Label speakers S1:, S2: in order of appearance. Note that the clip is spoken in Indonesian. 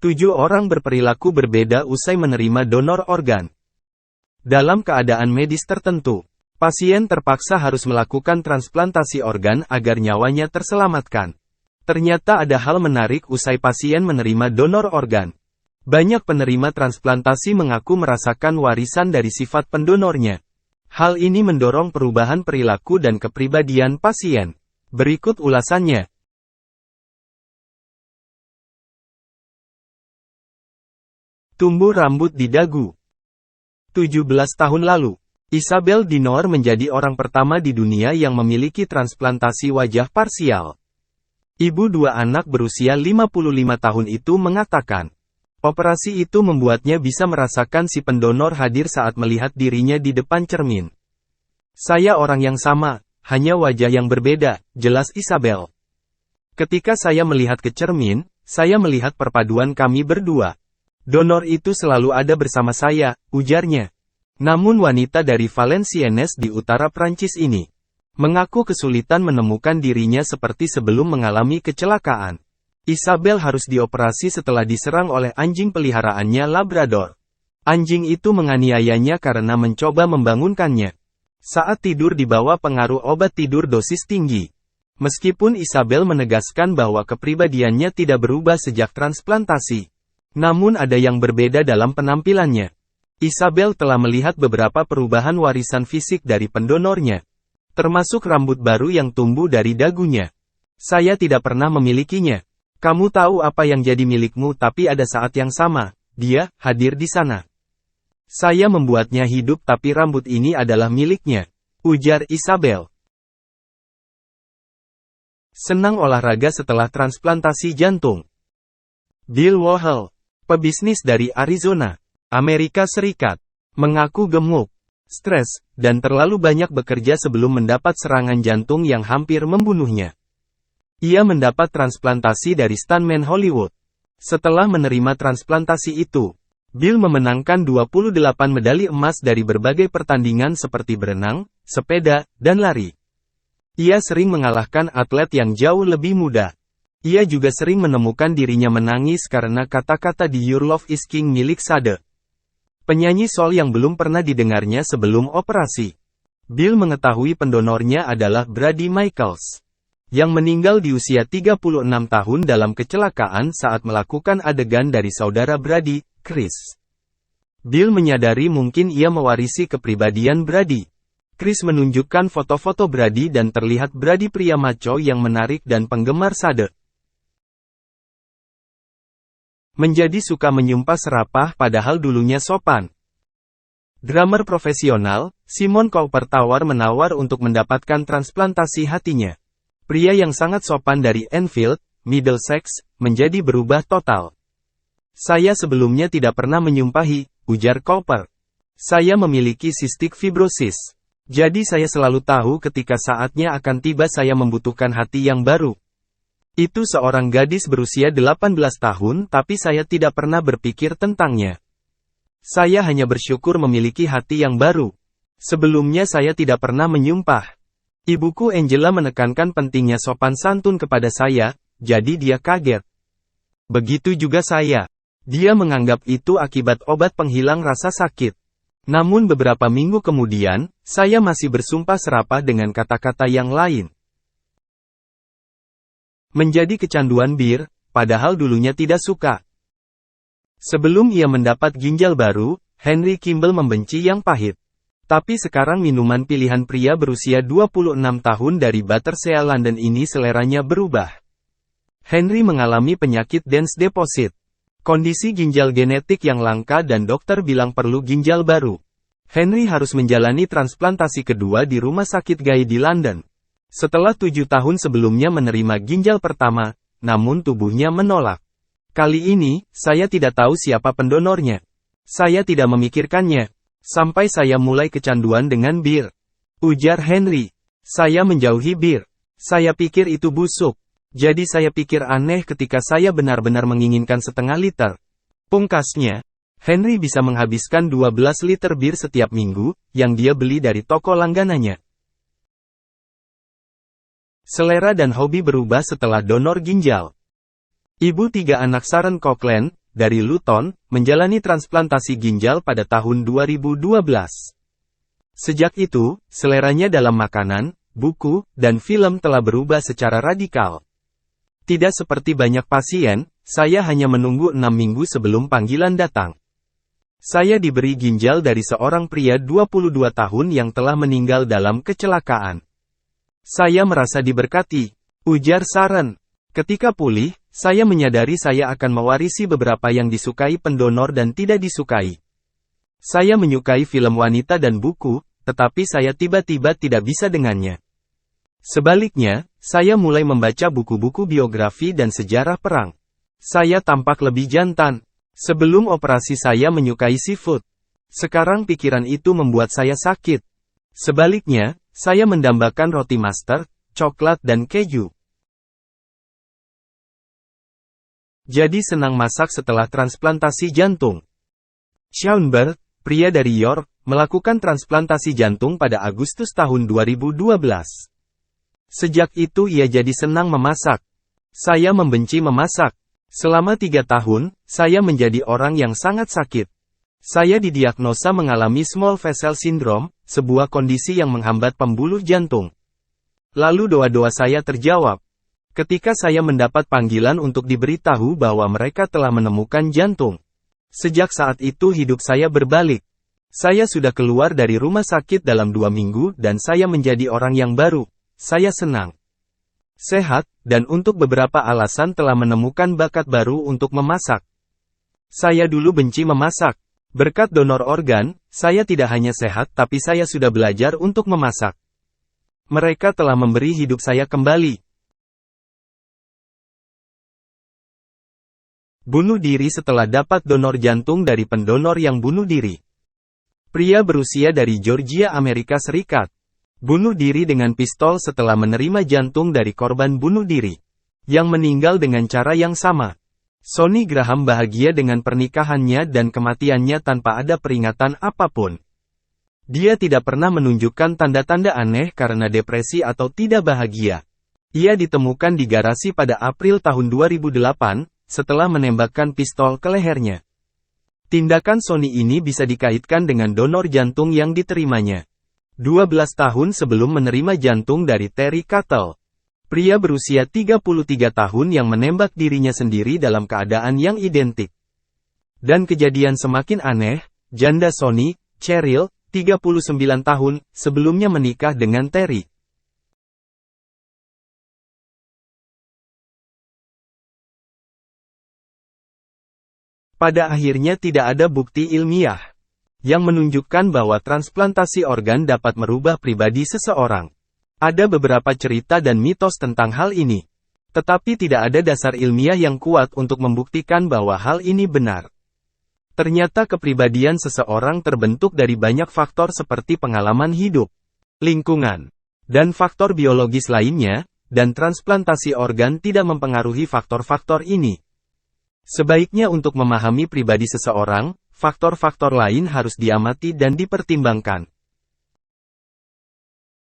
S1: 7 orang berperilaku berbeda usai menerima donor organ. Dalam keadaan medis tertentu, pasien terpaksa harus melakukan transplantasi organ agar nyawanya terselamatkan. Ternyata ada hal menarik usai pasien menerima donor organ. Banyak penerima transplantasi mengaku merasakan warisan dari sifat pendonornya. Hal ini mendorong perubahan perilaku dan kepribadian pasien. Berikut ulasannya. Tumbuh rambut di dagu. 17 tahun lalu, Isabel Dinor menjadi orang pertama di dunia yang memiliki transplantasi wajah parsial. Ibu 2 anak berusia 55 tahun itu mengatakan, operasi itu membuatnya bisa merasakan si pendonor hadir saat melihat dirinya di depan cermin. Saya orang yang sama, hanya wajah yang berbeda, jelas Isabel. Ketika saya melihat ke cermin, saya melihat perpaduan kami berdua. Donor itu selalu ada bersama saya, ujarnya. Namun wanita dari Valenciennes di utara Prancis ini mengaku kesulitan menemukan dirinya seperti sebelum mengalami kecelakaan. Isabel harus dioperasi setelah diserang oleh anjing peliharaannya Labrador. Anjing itu menganiayanya karena mencoba membangunkannya. Saat tidur di bawah pengaruh obat tidur dosis tinggi. Meskipun Isabel menegaskan bahwa kepribadiannya tidak berubah sejak transplantasi. Namun ada yang berbeda dalam penampilannya. Isabel telah melihat beberapa perubahan warisan fisik dari pendonornya. Termasuk rambut baru yang tumbuh dari dagunya. Saya tidak pernah memilikinya. Kamu tahu apa yang jadi milikmu tapi ada saat yang sama, dia hadir di sana. Saya membuatnya hidup tapi rambut ini adalah miliknya, ujar Isabel. Senang olahraga setelah transplantasi jantung. Bill Wohl, pebisnis dari Arizona, Amerika Serikat, mengaku gemuk, stres, dan terlalu banyak bekerja sebelum mendapat serangan jantung yang hampir membunuhnya. Ia mendapat transplantasi dari stuntman Hollywood. Setelah menerima transplantasi itu, Bill memenangkan 28 medali emas dari berbagai pertandingan seperti berenang, sepeda, dan lari. Ia sering mengalahkan atlet yang jauh lebih muda. Ia juga sering menemukan dirinya menangis karena kata-kata di Your Love is King milik Sade, penyanyi soul yang belum pernah didengarnya sebelum operasi. Bill mengetahui pendonornya adalah Brady Michaels, yang meninggal di usia 36 tahun dalam kecelakaan saat melakukan adegan dari saudara Brady, Chris. Bill menyadari mungkin ia mewarisi kepribadian Brady. Chris menunjukkan foto-foto Brady dan terlihat Brady pria macho yang menarik dan penggemar Sade. Menjadi suka menyumpah serapah padahal dulunya sopan. Drummer profesional, Simon Cowper menawar untuk mendapatkan transplantasi hatinya. Pria yang sangat sopan dari Enfield, Middlesex, menjadi berubah total. Saya sebelumnya tidak pernah menyumpahi, ujar Cowper. Saya memiliki cystic fibrosis. Jadi saya selalu tahu ketika saatnya akan tiba saya membutuhkan hati yang baru. Itu seorang gadis berusia 18 tahun tapi saya tidak pernah berpikir tentangnya. Saya hanya bersyukur memiliki hati yang baru. Sebelumnya saya tidak pernah menyumpah. Ibuku Angela menekankan pentingnya sopan santun kepada saya, jadi dia kaget. Begitu juga saya. Dia menganggap itu akibat obat penghilang rasa sakit. Namun beberapa minggu kemudian, saya masih bersumpah serapah dengan kata-kata yang lain. Menjadi kecanduan bir, padahal dulunya tidak suka. Sebelum ia mendapat ginjal baru, Henry Kimball membenci yang pahit. Tapi sekarang minuman pilihan pria berusia 26 tahun dari Battersea London ini seleranya berubah. Henry mengalami penyakit Dens deposit. Kondisi ginjal genetik yang langka dan dokter bilang perlu ginjal baru. Henry harus menjalani transplantasi kedua di rumah sakit Gay di London. Setelah 7 tahun sebelumnya menerima ginjal pertama, namun tubuhnya menolak. Kali ini, saya tidak tahu siapa pendonornya. Saya tidak memikirkannya. Sampai saya mulai kecanduan dengan bir. Ujar Henry. Saya menjauhi bir. Saya pikir itu busuk. Jadi saya pikir aneh ketika saya benar-benar menginginkan setengah liter. Pungkasnya, Henry bisa menghabiskan 12 liter bir setiap minggu, yang dia beli dari toko langganannya. Selera dan hobi berubah setelah donor ginjal. Ibu 3 anak Sharon Cochran, dari Luton, menjalani transplantasi ginjal pada tahun 2012. Sejak itu, seleranya dalam makanan, buku, dan film telah berubah secara radikal. Tidak seperti banyak pasien, saya hanya menunggu 6 minggu sebelum panggilan datang. Saya diberi ginjal dari seorang pria 22 tahun yang telah meninggal dalam kecelakaan. Saya merasa diberkati, ujar Sharon. Ketika pulih, saya menyadari saya akan mewarisi beberapa yang disukai pendonor dan tidak disukai. Saya menyukai film wanita dan buku, tetapi saya tiba-tiba tidak bisa dengannya. Sebaliknya, saya mulai membaca buku-buku biografi dan sejarah perang. Saya tampak lebih jantan. Sebelum operasi saya menyukai seafood. Sekarang pikiran itu membuat saya sakit. Sebaliknya, saya mendambakan roti master, coklat dan keju. Jadi senang masak setelah transplantasi jantung. Shaun Bird, pria dari York, melakukan transplantasi jantung pada Agustus tahun 2012. Sejak itu ia jadi senang memasak. Saya membenci memasak. Selama 3 tahun, saya menjadi orang yang sangat sakit. Saya didiagnosa mengalami small vessel syndrome, sebuah kondisi yang menghambat pembuluh jantung. Lalu doa-doa saya terjawab. Ketika saya mendapat panggilan untuk diberitahu bahwa mereka telah menemukan jantung. Sejak saat itu hidup saya berbalik. Saya sudah keluar dari rumah sakit dalam 2 minggu dan saya menjadi orang yang baru. Saya senang, sehat, dan untuk beberapa alasan telah menemukan bakat baru untuk memasak. Saya dulu benci memasak. Berkat donor organ, saya tidak hanya sehat tapi saya sudah belajar untuk memasak. Mereka telah memberi hidup saya kembali. Bunuh diri setelah dapat donor jantung dari pendonor yang bunuh diri. Pria berusia dari Georgia, Amerika Serikat. Bunuh diri dengan pistol setelah menerima jantung dari korban bunuh diri. Yang meninggal dengan cara yang sama. Sonny Graham bahagia dengan pernikahannya dan kematiannya tanpa ada peringatan apapun. Dia tidak pernah menunjukkan tanda-tanda aneh karena depresi atau tidak bahagia. Ia ditemukan di garasi pada April tahun 2008, setelah menembakkan pistol ke lehernya. Tindakan Sonny ini bisa dikaitkan dengan donor jantung yang diterimanya. 12 tahun sebelum menerima jantung dari Terry Cattle. Pria berusia 33 tahun yang menembak dirinya sendiri dalam keadaan yang identik. Dan kejadian semakin aneh, janda Sonny, Cheryl, 39 tahun, sebelumnya menikah dengan Terry. Pada akhirnya tidak ada bukti ilmiah yang menunjukkan bahwa transplantasi organ dapat merubah pribadi seseorang. Ada beberapa cerita dan mitos tentang hal ini. Tetapi tidak ada dasar ilmiah yang kuat untuk membuktikan bahwa hal ini benar. Ternyata kepribadian seseorang terbentuk dari banyak faktor seperti pengalaman hidup, lingkungan, dan faktor biologis lainnya, dan transplantasi organ tidak mempengaruhi faktor-faktor ini. Sebaiknya untuk memahami pribadi seseorang, faktor-faktor lain harus diamati dan dipertimbangkan.